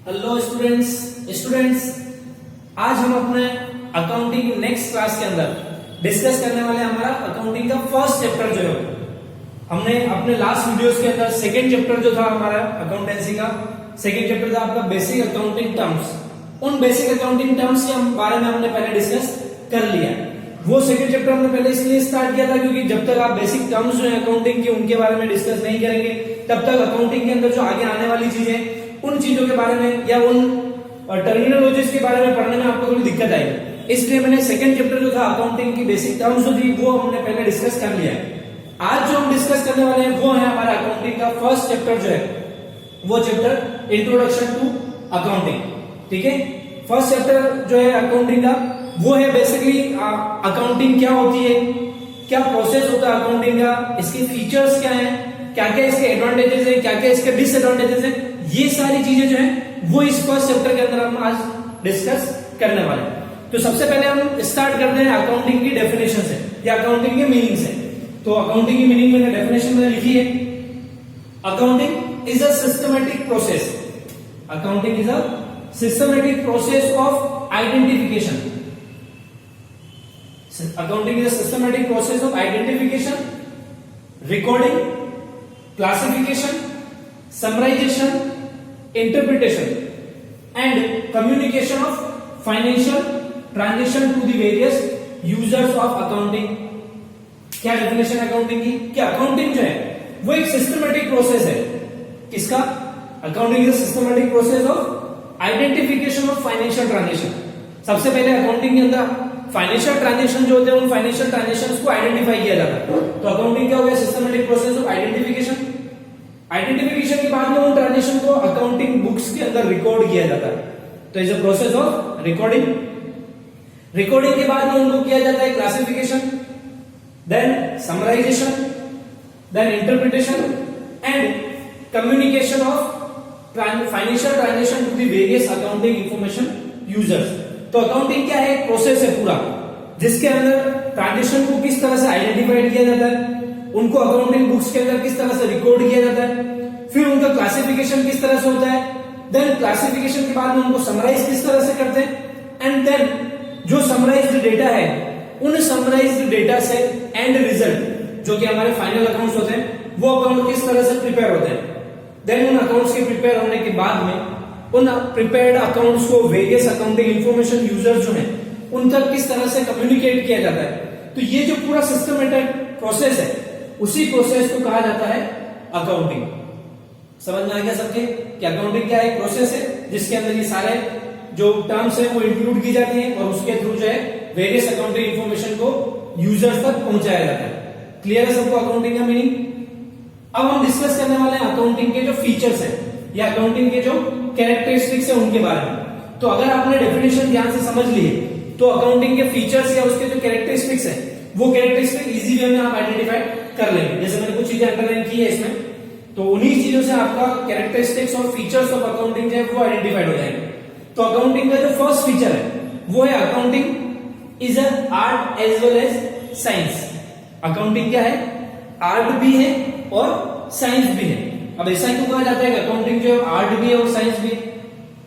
Hello students आज हम अपने अकाउंटिंग नेक्स्ट क्लास के अंदर डिस्कस करने वाले हमारा अकाउंटिंग का फर्स्ट चैप्टर जो है हमने अपने लास्ट वीडियोस के अंदर सेकंड चैप्टर जो था हमारा अकाउंटेंसी का सेकंड चैप्टर था आपका बेसिक अकाउंटिंग टर्म्स। उन बेसिक अकाउंटिंग टर्म्स के बारे में हमने पहले डिस्कस कर लिया। वो सेकंड चैप्टर हमने पहले इसलिए स्टार्ट किया था क्योंकि जब तक आप बेसिक टर्म्स जो है अकाउंटिंग के उनके बारे में डिस्कस नहीं करेंगे तब तक अकाउंटिंग के अंदर जो आगे आने वाली चीजें उन चीजों के बारे में या उन टर्मिनोलॉजीज के बारे में पढ़ने में आपको थोड़ी दिक्कत आएगी। इसलिए मैंने सेकंड चैप्टर जो था अकाउंटिंग की बेसिक टर्म्स जो थी वो हमने पहले डिस्कस कर लिया है। आज जो हम डिस्कस करने वाले हैं वो है हमारा अकाउंटिंग का फर्स्ट चैप्टर जो है वो चैप्टर इंट्रोडक्शन टू अकाउंटिंग। ठीक है, फर्स्ट चैप्टर जो है अकाउंटिंग का वो है बेसिकली अकाउंटिंग क्या होती है, क्या प्रोसेस होता है अकाउंटिंग का, इसके फीचर्स क्या है, क्या क्या इसके एडवांटेजेस है, क्या क्या इसके डिसएडवांटेजेस है, ये सारी चीजें जो है वो इस फर्स्ट चैप्टर के अंदर हम आज डिस्कस करने वाले हैं। तो सबसे पहले हम स्टार्ट करते हैं अकाउंटिंग की डेफिनेशन से या अकाउंटिंग के मीनिंग से। तो अकाउंटिंग की मीनिंग मैंने डेफिनेशन में लिखी है, accounting is a systematic process. Accounting is a systematic process of identification. Accounting is a systematic process of identification, recording, classification, summarisation, interpretation and communication of financial transaction to the various users of accounting। क्या definition है accounting की? क्या accounting जो है वो एक systematic process है। किसका? Accounting is systematic process of identification of financial transaction. सबसे पहले अकाउंटिंग के अंदर फाइनेंशियल ट्रांजेक्शन जो होते हैं उन फाइनेंशियल ट्रांजेक्शंस को आइडेंटिफाई किया जाता है। तो अकाउंटिंग क्या हो गया? Systematic process of identification. Identification के बाद में उन ट्रांजेक्शन को अकाउंटिंग बुक्स के अंदर रिकॉर्ड किया जाता है। तो is a process of recording. Recording के बाद में उनको किया जाता है classification, then summarisation, then interpretation and communication of financial transaction to the various accounting information users. तो अकाउंटिंग क्या है? एक प्रोसेस है पूरा जिसके अंदर ट्रांजेक्शन को किस तरह से आइडेंटिफाइड किया जाता है, उनको अकाउंटिंग बुक्स के अंदर किस तरह से रिकॉर्ड किया जाता है, फिर उनका क्लासिफिकेशन किस तरह से होता है, देन क्लासिफिकेशन के बाद में उनको समराइज किस तरह से करते हैं, एंड देन जो समराइज्ड डेटा है उन समराइज्ड डेटा से एंड रिजल्ट जो कि हमारे फाइनल अकाउंट्स होते हैं वो अकाउंट किस तरह से प्रिपेयर होते हैं। देन उन अकाउंट्स के प्रिपेयर होने के बाद में उन प्रिपेयर्ड अकाउंट्स को वेरियस अकाउंटिंग इंफॉर्मेशन यूजर जो है उन तक किस तरह से कम्युनिकेट किया जाता है। तो ये जो पूरा सिस्टमैटिक प्रोसेस है उसी प्रोसेस को कहा जाता है अकाउंटिंग। समझ में आ गया सबके कि अकाउंटिंग क्या है? प्रोसेस है जिसके अंदर ये सारे जो टर्म्स है वो इंक्लूड की जाती हैं और उसके थ्रू जो है वेरियस अकाउंटिंग इंफॉर्मेशन को यूजर्स तक पहुंचाया जाता है। क्लियर है सबको अकाउंटिंग का मीनिंग? अब हम डिस्कस करने वाले हैं अकाउंटिंग के जो फीचर्स है या अकाउंटिंग के जो कैरेक्टरिस्टिक्स है उनके बारे में। तो अगर आपने डेफिनेशन ध्यान से समझ लिए तो अकाउंटिंग के फीचर्स या उसके जो कैरेक्टरिस्टिक्स है वो कैरेक्टरिस्टिक इजी वे में आप आइडेंटिफाई कर लेंगे। जैसे मैंने कुछ चीजें अंडरलाइन की है इसमें, तो उन्हीं चीजों से आपका कैरेक्टरिस्टिक्स और फीचर्स ऑफ अकाउंटिंग जो है वो आइडेंटिफाइड हो जाएंगे। तो अकाउंटिंग का जो फर्स्ट फीचर है वो है accounting is a art as well as science. Accounting क्या है? आर्ट भी है और साइंस भी है। अब ऐसा क्यों कहा जाता है कि अकाउंटिंग जो है आर्ट भी है और साइंस भी है?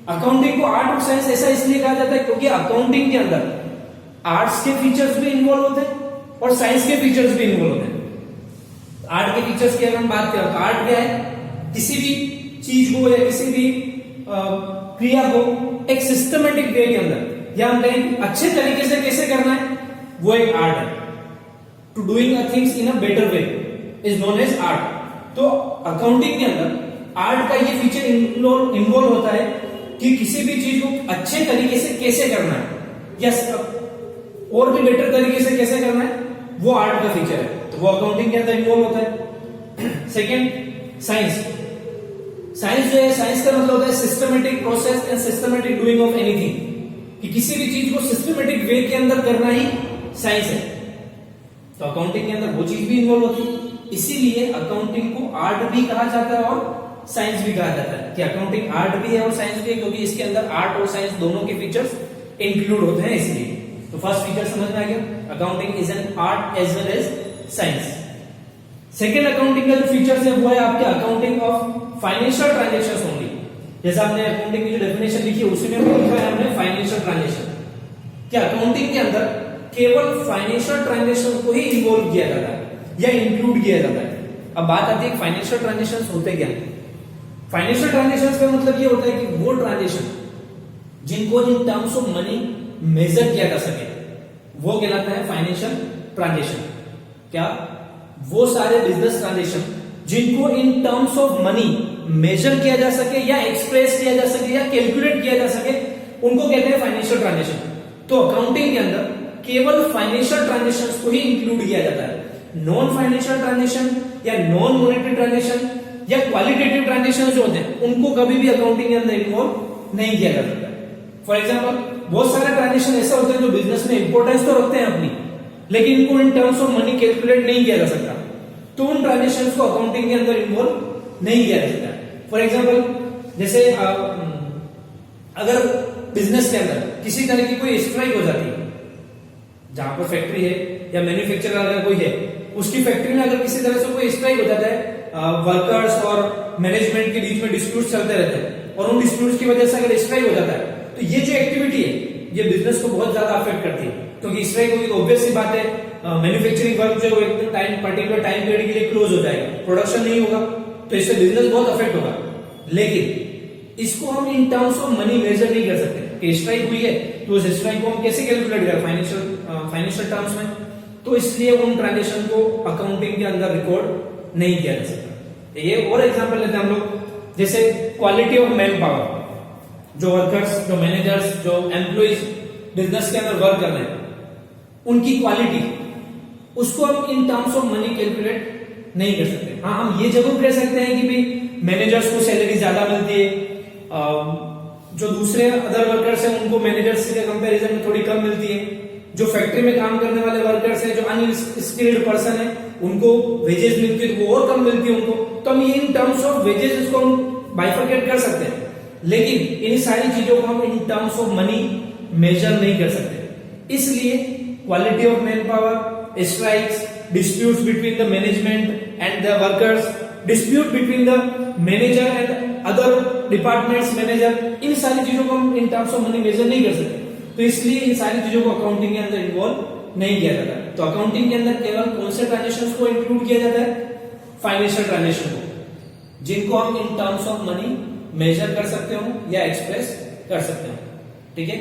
अकाउंटिंग को आर्ट और साइंस ऐसा इसलिए कहा जाता है क्योंकि अकाउंटिंग के अंदर आर्ट्स के फीचर्स भी इन्वॉल्व होते हैं और साइंस के फीचर्स भी इन्वॉल्व होते हैं। आर्ट के फीचर्स की अगर हम बात करें तो आर्ट क्या है? किसी भी चीज को या किसी भी क्रिया को एक सिस्टमेटिक वे के अंदर या हम कहें अच्छे तरीके से कैसे करना है वो एक आर्ट है। To doing a things in a better way is known as art. तो अकाउंटिंग के अंदर आर्ट का ये फीचर इन्वॉल्व होता है कि किसी भी चीज को अच्छे तरीके से कैसे करना है या और भी बेटर तरीके से कैसे करना है वो आर्ट का फीचर है। तो वो अकाउंटिंग के अंदर इन्वॉल्व होता है। Second, science. साइंस जो है, साइंस का मतलब होता है systematic process and systematic doing of anything, कि किसी भी चीज को सिस्टमेटिक वे के अंदर करना ही साइंस है। तो अकाउंटिंग के अंदर वो चीज भी इन्वॉल्व होती है। इसीलिए अकाउंटिंग को आर्ट भी कहा जाता है और साइंस भी कहा जाता है कि अकाउंटिंग आर्ट भी है और साइंस भी है, क्योंकि इसके अंदर आर्ट और साइंस दोनों के फीचर्स इंक्लूड होते हैं इसलिए। तो फर्स्ट फीचर समझ में आ गया, accounting is an art as well as science. Second accounting का जो फीचर्स है वो है आपके accounting of financial transactions only. जैसा आपने अकाउंटिंग की जो डेफिनेशन लिखी है उसी में भी लिखा है हमने फाइनेंशियल ट्रांजेक्शन। क्या अकाउंटिंग के अंदर केवल फाइनेंशियल ट्रांजेक्शन को ही इन्वॉल्व किया जाता है या इंक्लूड किया जाता है? अब बात आती है फाइनेंशियल ट्रांजेक्शन होते क्या? फाइनेंशियल ट्रांजेक्शन का मतलब ये होता है कि वो ट्रांजेक्शन जिनको in terms of money measure किया जा सके वो कहलाता है फाइनेंशियल ट्रांजेक्शन। क्या? वो सारे बिजनेस ट्रांजेक्शन जिनको in terms of money measure किया जा सके या एक्सप्रेस किया जा सके या कैलकुलेट किया जा सके उनको कहते हैं फाइनेंशियल ट्रांजेक्शन। तो अकाउंटिंग के अंदर केवल फाइनेंशियल ट्रांजेक्शंस को ही इंक्लूड किया जाता है। नॉन फाइनेंशियल ट्रांजेक्शन या नॉन मॉनेटरी ट्रांजेक्शन या क्वालिटेटिव ट्रांजेक्शन जो होते हैं उनको कभी भी अकाउंटिंग के अंदर इन्वॉल्व नहीं किया जा सकता। फॉर एग्जांपल बहुत सारे ट्रांजेक्शन ऐसे होते हैं जो बिजनेस में इंपॉर्टेंस तो रखते हैं अपनी, लेकिन इनको इन टर्म्स ऑफ मनी कैलकुलेट नहीं किया जा सकता, तो उन ट्रांजेक्शंस को अकाउंटिंग के अंदर इन्वॉल्व नहीं किया जा सकता। फॉर एग्जांपल जैसे अगर बिजनेस के अंदर किसी तरह की कोई स्ट्राइक हो जाती है, जहां पर फैक्ट्री है या मैन्युफैक्चरर अगर कोई है उसकी फैक्ट्री में अगर किसी तरह से कोई स्ट्राइक हो जाता है, वर्कर्स और मैनेजमेंट के बीच में डिस्प्यूट चलते रहते हैं और उन डिस्प्यूट्स की वजह से अगर स्ट्राइक हो जाता है तो ये जो एक्टिविटी है ये बिजनेस को बहुत ज्यादा अफेक्ट करती है, क्योंकि स्ट्राइक होगी तो ऑब्वियस सी बात है मैन्युफैक्चरिंग वर्क जो एक टाइम पर्टिकुलर टाइम पीरियड के लिए क्लोज हो जाएगा, प्रोडक्शन नहीं होगा, तो इससे बिजनेस बहुत अफेक्ट होगा। लेकिन इसको हम in terms of money measure नहीं कर सकते कि स्ट्राइक हुई है तो उस स्ट्राइक को हम कैसे कैलकुलेट करें फाइनेंशियल टर्म्स में, तो इसलिए उन ट्रांजेक्शन को अकाउंटिंग के अंदर रिकॉर्ड नहीं किया जा सकता। ये और एग्जांपल लेते हैं हम लोग, जैसे क्वालिटी ऑफ मैन पावर, जो वर्कर्स, जो मैनेजर्स, जो एम्प्लॉइज बिजनेस के अंदर वर्क कर रहे हैं उनकी क्वालिटी, उसको हम in terms of money calculate नहीं कर सकते। हाँ, हम ये जरूर कह सकते हैं कि भाई मैनेजर्स को सैलरी ज्यादा मिलती है, जो दूसरे अदर वर्कर्स हैं उनको मैनेजर्स के कंपैरिजन में थोड़ी कम मिलती है, जो फैक्ट्री में काम करने वाले वर्कर्स हैं, जो अनस्किल्ड पर्सन है उनको वेजेस मिलती है, वो और कम मिलती है उनको, तो हम इन टर्म्स ऑफ वेजेस इसको हम बाइफरकेट कर सकते हैं, लेकिन इन सारी चीजों को हम in terms of money measure नहीं कर सकते। इसलिए quality of man power, strikes, disputes between the management and the workers, dispute between the manager and other departments manager, इन सारी चीजों को हम in terms of money measure नहीं कर सकते, तो इसलिए इन सारी चीजों को अकाउंटिंग के अंदर इन्वॉल्व नहीं किया जाता। तो अकाउंटिंग के अंदर केवल कौन से ट्रांजेक्शंस को इंक्लूड किया जाता है? फाइनेंशियल ट्रांजेक्शन को, जिनको हम in terms of money measure कर सकते हो या एक्सप्रेस कर सकते हो। ठीक है,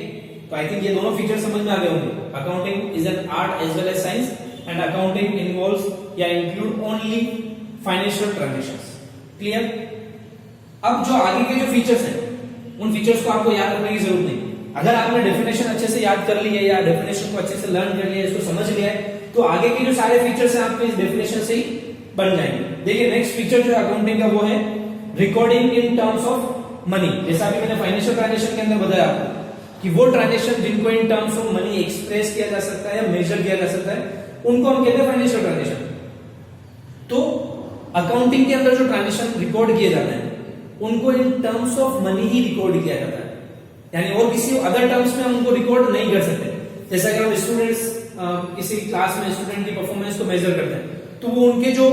तो आई थिंक ये दोनों फीचर समझ में आ गए होंगे। Accounting is an art as well as science and accounting involves या include only financial transactions. Clear? अब जो आगे के जो फीचर्स हैं उन फीचर्स को आपको याद रखने की जरूरत नहीं। अगर आपने डेफिनेशन अच्छे से याद कर ली है या डेफिनेशन को अच्छे से लर्न कर लिया है, इसको समझ लिया है, तो आगे के जो सारे फीचर्स हैं आपके इस डेफिनेशन से ही बन जाएंगे। देखिए नेक्स्ट फीचर जो है अकाउंटिंग का वो है recording in terms of money. जैसा अभी मैंने फाइनेंशियल ट्रांजेक्शन के अंदर बताया कि वो ट्रांजेक्शन जिनको in terms of money express किया जा सकता है या मेजर किया जा सकता है उनको हम कहते हैं फाइनेंशियल ट्रांजेक्शन। तो अकाउंटिंग के अंदर जो ट्रांजेक्शन रिकॉर्ड किए जाते हैं उनको इन टर्म्स ऑफ मनी ही रिकॉर्ड किया जाता है, यानी और किसी अदर टर्म्स में हम उनको रिकॉर्ड नहीं कर सकते। जैसा कि हम स्टूडेंट्स किसी क्लास में स्टूडेंट की परफॉर्मेंस को मेजर करते हैं तो वो उनके जो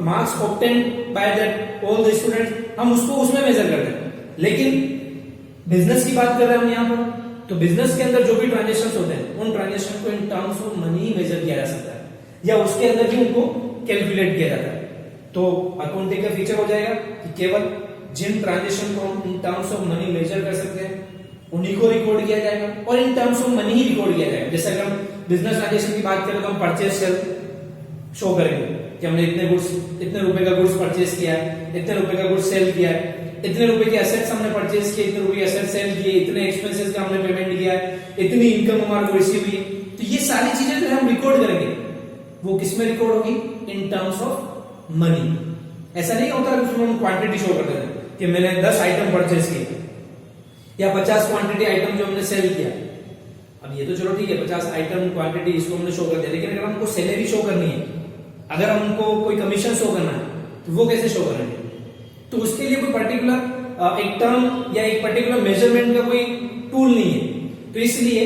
marks obtain by that all the students हम उसको उसमें मेजर करते हैं, लेकिन बिजनेस की बात कर रहे हैं हम यहाँ पर, तो बिजनेस के अंदर जो भी ट्रांजेक्शन होते हैं उन ट्रांजेक्शन को इन टर्म्स ऑफ मनी ही मेजर किया जा सकता है या उसके अंदर भी उनको कैलकुलेट किया जाता है। तो अकाउंटिंग का फीचर हो जाएगा कि केवल जिन ट्रांजेक्शन को हम in terms of money measure कर सकते हैं उन्हीं को रिकॉर्ड किया जाएगा और इन टर्म्स ऑफ मनी ही रिकॉर्ड किया जाएगा। जैसे अगर हम बिजनेस ट्रांजेक्शन की बात करें तो हम परचेज सेल शो करेंगे कि हमने इतने रुपए का गुड्स परचेज किया है, इतने रुपए का गुड्स सेल किया है, इतने रुपए के एसेट्स हमने परचेज किए, इतने रुपए के एसेट्स सेल किए, इतने एक्सपेंसेस का हमने पेमेंट किया है, इतनी इनकम हमारे को रिसीव हुई। तो ये सारी चीजें जो हम रिकॉर्ड करेंगे वो किस में रिकॉर्ड होगी? इन टर्म्स ऑफ मनी। ऐसा नहीं होता कि हम क्वांटिटी शो करते हैं कि मैंने 10 आइटम परचेज किए या 50 क्वांटिटी आइटम जो हमने सेल किया। अब ये तो चलो ठीक है 50 आइटम क्वांटिटी इसको हमने शो कर दिया, लेकिन अगर हमको सैलरी शो करनी है, अगर हमको कोई कमीशन शो करना है तो वो कैसे शो करेंगे? तो उसके लिए कोई पर्टिकुलर एक टर्म या एक पर्टिकुलर मेजरमेंट का कोई टूल नहीं है। तो इसलिए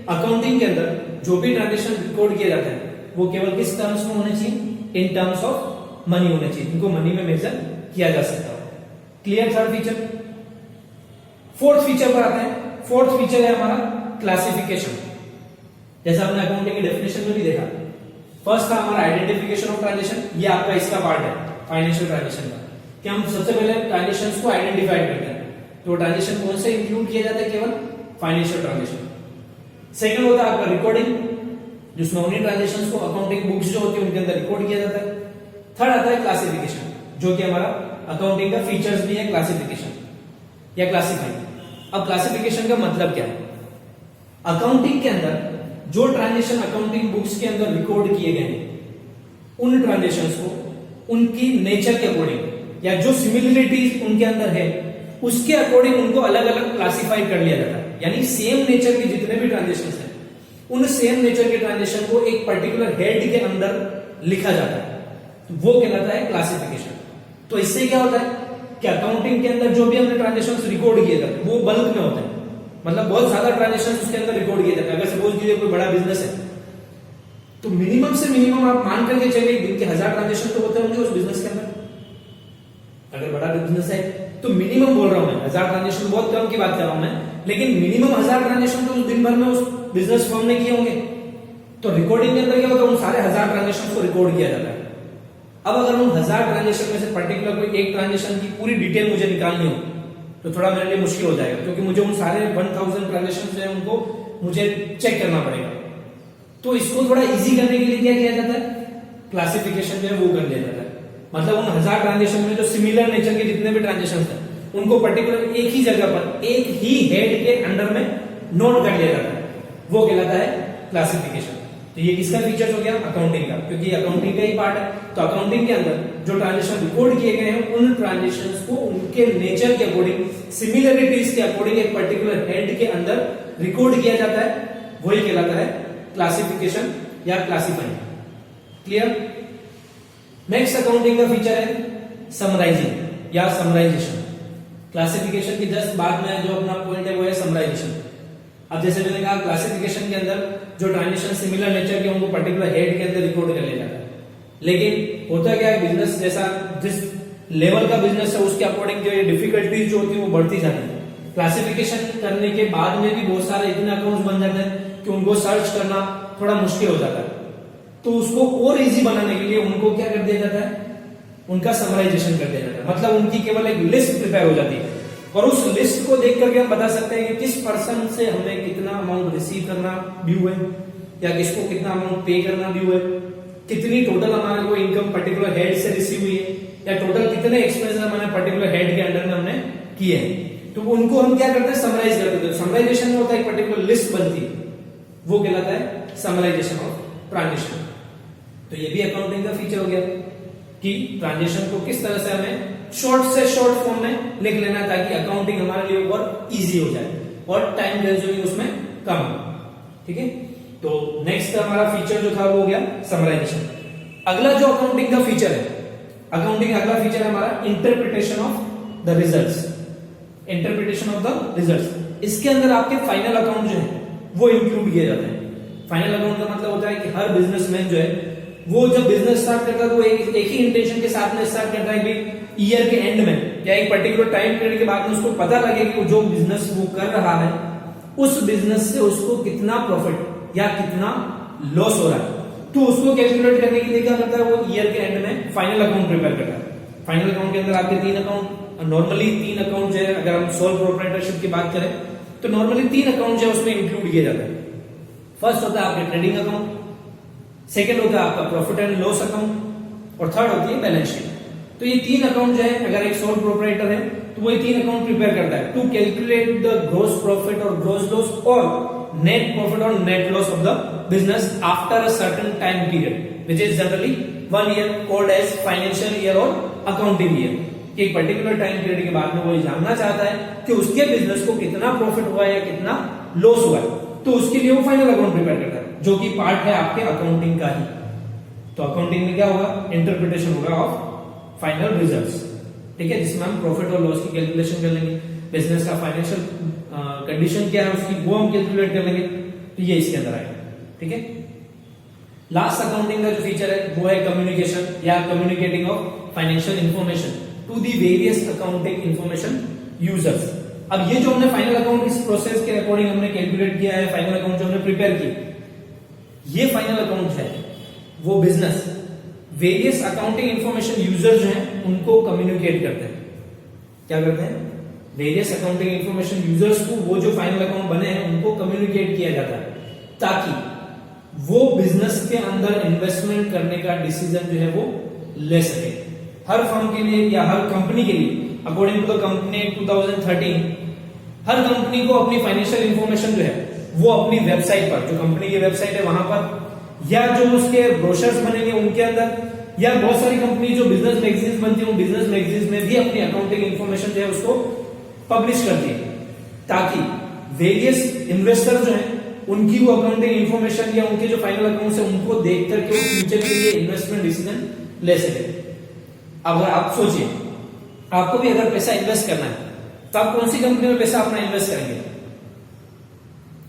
अकाउंटिंग के अंदर जो भी ट्रांजेक्शन रिकॉर्ड किया जाता है वो केवल किस टर्म्स में होने चाहिए? इन टर्म्स ऑफ मनी होने चाहिए, जिनको मनी में मेजर किया जा सकता है। Clear? Third feature. Fourth feature पर आते हैं। फोर्थ फीचर है हमारा क्लासिफिकेशन। जैसा आपने अकाउंटिंग की डेफिनेशन में भी देखा, फर्स्ट था हमारा आइडेंटिफिकेशन ऑफ ट्रांजेक्शन। ये आपका इसका पार्ट है फाइनेंशियल ट्रांजेक्शन का, कि हम सबसे पहले ट्रांजेक्शंस को आइडेंटिफाई करते हैं। तो ट्रांजेक्शन कौन से इंक्लूड किए जाते हैं? केवल फाइनेंशियल ट्रांजेक्शन। सेकंड होता है आपका रिकॉर्डिंग, जिसमें उन्हीं ट्रांजेक्शंस को अकाउंटिंग बुक्स जो होती है उनके अंदर रिकॉर्ड किया जाता है। थर्ड आता है क्लासिफिकेशन, जो कि हमारा अकाउंटिंग का फीचर्स भी है, क्लासिफिकेशन या क्लासिफाइंग। अब क्लासिफिकेशन का मतलब क्या है? अकाउंटिंग के अंदर जो ट्रांजेक्शन अकाउंटिंग बुक्स के अंदर रिकॉर्ड किए गए हैं, उन ट्रांजेक्शंस को उनकी नेचर के अकॉर्डिंग या जो सिमिलरिटीज उनके अंदर है उसके अकॉर्डिंग उनको अलग अलग क्लासिफाई कर लिया जाता है। यानी सेम नेचर के जितने भी ट्रांजेक्शंस हैं, उन सेम नेचर के ट्रांजेक्शन को एक पर्टिकुलर हेड के अंदर लिखा जाता है, तो वो कहलाता है क्लासिफिकेशन। तो इससे क्या होता है कि अकाउंटिंग के अंदर जो भी हमने ट्रांजेक्शंस रिकॉर्ड किए जाते हैं वो बल्क में होते हैं, मतलब बहुत ज्यादा ट्रांजेक्शंस उसके अंदर रिकॉर्ड किए जाते हैं। अगर सपोज कीजिए कोई बड़ा बिजनेस है, तो मिनिमम से मिनिमम आप मान करके चलिए दिन के 1000 ट्रांजेक्शन तो होते होंगे उस बिजनेस के अंदर। अगर बड़ा बिजनेस है तो मिनिमम बोल रहा हूं मैं, 1000 ट्रांजेक्शन बहुत कम की बात कर रहा हूं मैं, लेकिन मिनिमम 1000 ट्रांजेक्शन तो उस दिन भर में उस बिजनेस फर्म ने किए होंगे। तो रिकॉर्डिंग के अंदर क्या होता है, उन सारे 1000 ट्रांजेक्शन को रिकॉर्ड किया जाता है। अब अगर उन 1000 ट्रांजेक्शन में से पर्टिकुलर कोई एक ट्रांजेक्शन की पूरी डिटेल मुझे निकालनी हो तो थोड़ा मेरे लिए मुश्किल हो जाएगा, क्योंकि मुझे उन सारे 1000 ट्रांजेक्शन जो है उनको मुझे चेक करना पड़ेगा। तो इसको थोड़ा इजी करने के लिए क्या किया जाता है, क्लासिफिकेशन जो है वो कर दिया जाता है। मतलब उन 1000 ट्रांजेक्शन में जो सिमिलर नेचर के जितने भी ट्रांजेक्शन हैं उनको पर्टिकुलर एक ही जगह पर एक ही हेड के अंडर में नोट कर लिया जाता है, वो कहलाता है क्लासिफिकेशन। तो ये किसका फीचर हो गया? अकाउंटिंग का, क्योंकि अकाउंटिंग का ही पार्ट है। तो अकाउंटिंग के अंदर जो ट्रांजेक्शन रिकॉर्ड किए गए हैं उन ट्रांजेक्शंस को उनके नेचर के अकॉर्डिंग, सिमिलरिटीज के अकॉर्डिंग एक पर्टिकुलर हेड के अंदर रिकॉर्ड किया जाता है, वही कहलाता है क्लासिफिकेशन या क्लासिफाइंग। क्लियर? नेक्स्ट अकाउंटिंग का फीचर है समराइजिंग या समराइजेशन। क्लासिफिकेशन के जस्ट बाद में जो अपना पॉइंट है वो है समराइजेशन। अब जैसे मैंने कहा क्लासिफिकेशन के अंदर जो ट्रांजेक्शन सिमिलर नेचर के उनको पर्टिकुलर हेड के अंदर रिकॉर्ड कर लिया जाता है, लेकिन होता क्या है, बिजनेस जैसा जिस लेवल का बिजनेस है उसके अकॉर्डिंग जो डिफिकल्टीज जो होती है वो बढ़ती जाती है। क्लासिफिकेशन करने के बाद में भी बहुत सारे इतने अकाउंट्स बन जाते हैं कि उनको सर्च करना थोड़ा मुश्किल हो जाता है। तो उसको और इजी बनाने के लिए उनको क्या कर दिया जाता है, उनका समराइजेशन कर दिया जाता है। मतलब उनकी केवल एक लिस्ट प्रिपेयर हो जाती है और उस लिस्ट को देख करके हम बता सकते हैं कि किस पर्सन से हमें कितना अमाउंट रिसीव करना ड्यू है या किसको कितना अमाउंट पे करना ड्यू है, कितनी टोटल हमारे को इनकम पर्टिकुलर हेड से रिसीव हुई है या टोटल कितने एक्सपेंसेस हमारे पर्टिकुलर हेड के अंडर में हमने किए हैं। तो उनको हम क्या करते हैं, समराइज करते हैं। समराइजेशन में होता है एक पर्टिकुलर लिस्ट बनती है, वो कहलाता है समराइजेशन ऑफ ट्रांजेक्शन। तो ये भी अकाउंटिंग का फीचर हो गया कि ट्रांजेक्शन को किस तरह से हमें शॉर्ट से शॉर्ट फॉर्म में लिख लेना ताकि अकाउंटिंग हमारे लिए और इजी हो जाए और टाइम कंज्यूमिंग उसमें कम हो। ठीक है, तो नेक्स्ट हमारा फीचर जो था वो हो गया समराइजेशन। अगला जो अकाउंटिंग का फीचर है, अकाउंटिंग अगला फीचर है हमारा interpretation of the results. Interpretation of the results, इसके अंदर आपके फाइनल अकाउंट जो है वो इंक्लूड किए जाते हैं। फाइनल अकाउंट का मतलब होता है कि हर बिजनेसमैन जो है वो जब बिजनेस स्टार्ट करता है वो एक ही इंटेंशन के साथ में स्टार्ट करता है कि ईयर के एंड में या एक पर्टिकुलर टाइम पीरियड के बाद में उसको पता लगे कि जो बिजनेस वो कर रहा है उस बिजनेस से उसको कितना प्रॉफिट या कितना लॉस हो रहा है। तो उसको कैलकुलेट करने के लिए क्या करता है, वो ईयर के एंड में फाइनल अकाउंट प्रिपेयर करता है। फाइनल अकाउंट के अंदर आपके 3 अकाउंट, नॉर्मली 3 अकाउंट जो है, अगर हम सोल प्रोप्राइटरशिप की बात करें तो नॉर्मली 3 अकाउंट जो है उसमें इंक्लूड किए जाते हैं। फर्स्ट होता है आपके ट्रेडिंग अकाउंट, सेकेंड होता है आपका प्रॉफिट एंड लॉस अकाउंट और थर्ड होती है बैलेंस शीट। तो ये 3 अकाउंट जो है, अगर एक सोल प्रोप्राइटर है तो वो 3 अकाउंट प्रिपेयर करता है to calculate the gross profit और ग्रॉस लॉस और नेट प्रॉफिट और net loss of the business after a certain time period which is generally 1 year called as financial year और accounting year. कि एक particular time period के बाद में वो जानना चाहता है कि उसके बिजनेस को कितना प्रॉफिट हुआ है या कितना लॉस हुआ है, तो उसके लिए वो फाइनल अकाउंट प्रिपेयर करता है जो कि पार्ट है आपके अकाउंटिंग का ही। तो अकाउंटिंग में क्या होगा, इंटरप्रिटेशन होगा ऑफ फाइनल रिजल्ट्स। ठीक है, जिसमें हम प्रॉफिट और लॉस की कैलकुलेशन कर लेंगे, बिजनेस का फाइनेंशियल कंडीशन क्या है उसकी वो हम कैलकुलेट कर लेंगे। तो ये इसके अंदर आएगा। ठीक है, लास्ट अकाउंटिंग का जो फीचर है वो है कम्युनिकेशन या communicating of financial information to the various accounting information users. अब ये जो हमने फाइनल अकाउंट इस प्रोसेस के अकॉर्डिंग हमने कैलकुलेट किया है, फाइनल अकाउंट जो हमने प्रिपेयर किया, ये फाइनल अकाउंट है वो business various accounting information user जो हैं उनको कम्युनिकेट करते हैं। क्या करते हैं? वेरियस अकाउंटिंग इंफॉर्मेशन यूजर्स को वो जो फाइनल अकाउंट बने हैं उनको कम्युनिकेट किया जाता है ताकि वो बिजनेस के अंदर इन्वेस्टमेंट करने का डिसीजन जो है वो ले सके। हर फर्म के लिए या हर कंपनी के लिए अकॉर्डिंग टू द कंपनी 2013 हर कंपनी को अपनी फाइनेंशियल इंफॉर्मेशन जो है वो अपनी वेबसाइट पर, जो कंपनी की वेबसाइट है वहां पर, या जो उसके ब्रोशर्स बनेंगे उनके अंदर, या बहुत सारी कंपनी जो बिजनेस मैगजीन्स बनती है बिजनेस मैगजीन्स में भी अपनी अकाउंटिंग इंफॉर्मेशन जो है उसको पब्लिश करती है ताकि वेरियस इन्वेस्टर जो है उनकी वो अकाउंटिंग इंफॉर्मेशन या उनके जो फाइनल अकाउंट्स है उनको देख करके वो फ्यूचर के लिए इन्वेस्टमेंट डिसीजन ले सके। अगर आप सोचिए आपको भी अगर पैसा इन्वेस्ट करना है तो आप कौन सी कंपनी में पैसा अपना इन्वेस्ट करेंगे?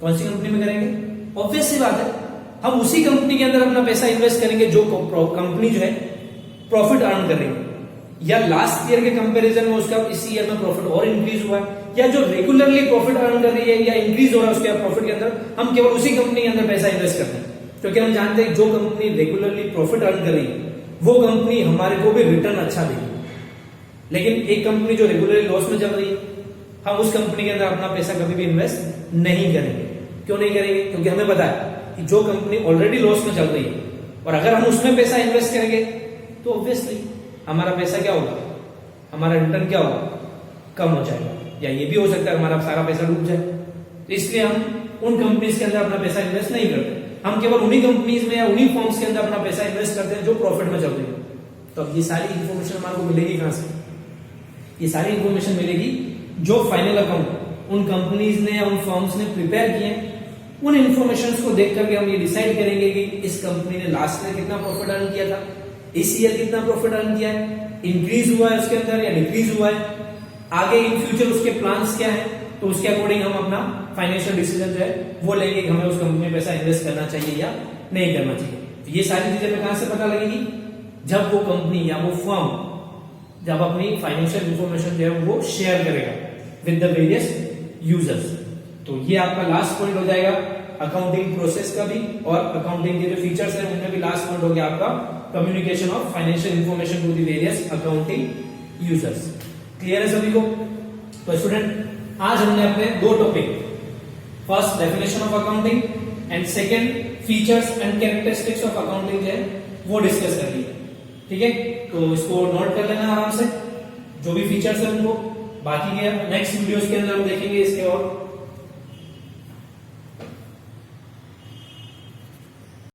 कौन सी कंपनी में करेंगे? ऑब्वियस सी बात है, हम उसी कंपनी के अंदर अपना पैसा इन्वेस्ट करेंगे जो कंपनी जो है प्रॉफिट अर्न कर रही है, या लास्ट ईयर के कंपैरिजन में उसका इसी ईयर में प्रॉफिट और इंक्रीज हुआ है, या जो रेगुलरली प्रॉफिट अर्न कर रही है या इंक्रीज हो रहा है उसके प्रॉफिट के अंदर, हम केवल उसी कंपनी के अंदर पैसा इन्वेस्ट करते हैं क्योंकि हम जानते हैं जो कंपनी रेगुलरली प्रॉफिट अर्न कर रही है वो कंपनी हमारे को भी रिटर्न अच्छा देगी। लेकिन एक कंपनी जो रेगुलरली लॉस में चल रही है, हम उस कंपनी के अंदर अपना पैसा कभी भी इन्वेस्ट नहीं करेंगे। क्यों नहीं करेंगे? क्योंकि हमें पता है कि जो कंपनी ऑलरेडी लॉस में चल रही है और अगर हम उसमें पैसा इन्वेस्ट करेंगे तो ऑब्वियसली हमारा पैसा क्या होगा, हमारा रिटर्न क्या होगा, कम हो जाएगा, या ये भी हो सकता है हमारा सारा पैसा डूब जाए। तो इसलिए हम उन कंपनीज के अंदर अपना पैसा इन्वेस्ट नहीं करते, हम केवल उन्हीं कंपनीज में या उन्हीं फर्म्स के अंदर अपना पैसा इन्वेस्ट करते हैं जो प्रॉफिट में चल रही है। तो अब ये सारी इंफॉर्मेशन हमारे को मिलेगी कहां से? ये सारी इंफॉर्मेशन मिलेगी जो फाइनल अकाउंट उन कंपनीज ने या उन फर्म्स ने प्रिपेयर किए हैं। उन इंफॉर्मेशन को देख करके हम ये डिसाइड करेंगे कि इस कंपनी ने लास्ट ईयर कितना प्रॉफिट अर्न किया था, इस ईयर कितना प्रॉफिट अर्न किया है, इंक्रीज हुआ है उसके अंदर या डिक्रीज हुआ है, आगे इन फ्यूचर उसके प्लान्स क्या है, तो उसके अकॉर्डिंग हम अपना फाइनेंशियल डिसीजन जो है वो लेंगे कि हमें उस कंपनी में पैसा इन्वेस्ट करना चाहिए या नहीं करना चाहिए। तो ये सारी चीजें हमें कहां से पता लगेगी? जब वो कंपनी या वो फर्म जब अपनी फाइनेंशियल इंफॉर्मेशन जो है वो शेयर करेगा विद द वेरियस यूजर्स। तो ये आपका लास्ट पॉइंट हो जाएगा अकाउंटिंग प्रोसेस का भी, और अकाउंटिंग के जो फीचर्स हैं उनमें भी लास्ट पॉइंट हो गया आपका communication of financial information to the various accounting users. Clear है सभी को? तो स्टूडेंट आज हमने अपने दो topic, first definition of accounting and second features and characteristics of accounting जो है वो डिस्कस कर लिए। ठीक है, तो इसको नोट कर लेना आराम से, जो भी फीचर्स है उनको। बाकी के नेक्स्ट वीडियोस के अंदर हम देखेंगे इसके और